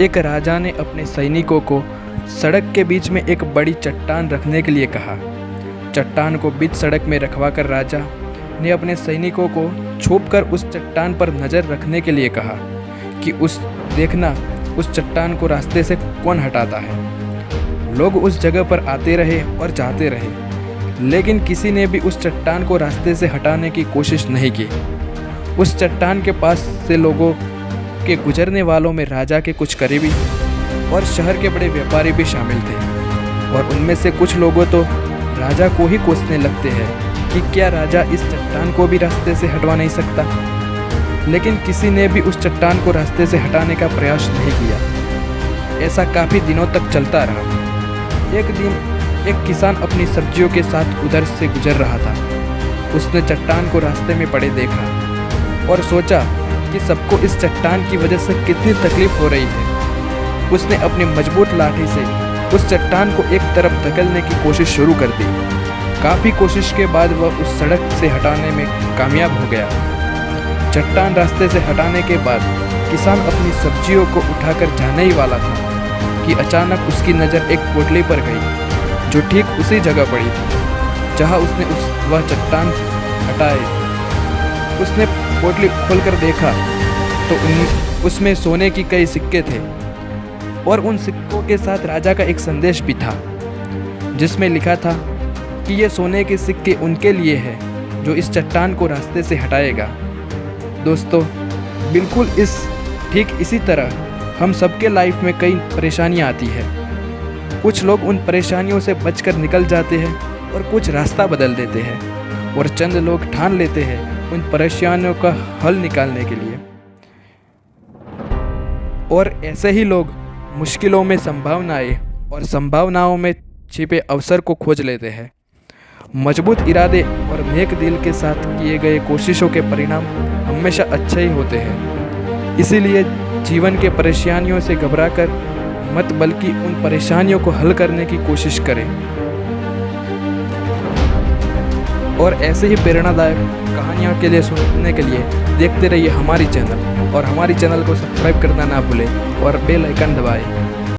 एक राजा ने अपने सैनिकों को सड़क के बीच में एक बड़ी चट्टान रखने के लिए कहा। चट्टान को बीच सड़क में रखवाकर राजा ने अपने सैनिकों को छुपकर उस चट्टान पर नज़र रखने के लिए कहा कि देखना उस चट्टान को रास्ते से कौन हटाता है। लोग उस जगह पर आते रहे और जाते रहे, लेकिन किसी ने भी उस चट्टान को रास्ते से हटाने की कोशिश नहीं की। उस चट्टान के पास से लोगों के गुजरने वालों में राजा के कुछ करीबी और शहर के बड़े व्यापारी भी शामिल थे, और उनमें से कुछ लोगों तो राजा को ही कोसने लगते हैं कि क्या राजा इस चट्टान को भी रास्ते से हटवा नहीं सकता। लेकिन किसी ने भी उस चट्टान को रास्ते से हटाने का प्रयास नहीं किया। ऐसा काफ़ी दिनों तक चलता रहा। एक दिन एक किसान अपनी सब्जियों के साथ उधर से गुजर रहा था। उसने चट्टान को रास्ते में पड़े देखा और सोचा कि सबको इस चट्टान की वजह से कितनी तकलीफ हो रही है। उसने अपनी मजबूत लाठी से उस चट्टान को एक तरफ धकेलने की कोशिश शुरू कर दी। काफ़ी कोशिश के बाद वह उस सड़क से हटाने में कामयाब हो गया। चट्टान रास्ते से हटाने के बाद किसान अपनी सब्जियों को उठाकर जाने ही वाला था कि अचानक उसकी नज़र एक पोटली पर गई, जो ठीक उसी जगह पड़ी थी जहां उसने वह चट्टान हटाए। उसने पोटली खोलकर देखा तो उसमें सोने की कई सिक्के थे, और उन सिक्कों के साथ राजा का एक संदेश भी था, जिसमें लिखा था कि ये सोने के सिक्के उनके लिए है जो इस चट्टान को रास्ते से हटाएगा। दोस्तों, बिल्कुल ठीक इसी तरह हम सबके लाइफ में कई परेशानियां आती है। कुछ लोग उन परेशानियों से बचकर निकल जाते हैं और कुछ रास्ता बदल देते हैं, और चंद लोग ठान लेते हैं उन परेशानियों का हल निकालने के लिए। और ऐसे ही लोग मुश्किलों में संभावनाएं और संभावनाओं में छिपे अवसर को खोज लेते हैं। मजबूत इरादे और नेक दिल के साथ किए गए कोशिशों के परिणाम हमेशा अच्छे ही होते हैं। इसीलिए जीवन के परेशानियों से घबराकर मत, बल्कि उन परेशानियों को हल करने की कोशिश करें। और ऐसे ही प्रेरणादायक कहानियों के लिए सुनने के लिए देखते रहिए हमारी चैनल, और हमारी चैनल को सब्सक्राइब करना ना भूलें और बेल आइकन दबाएं।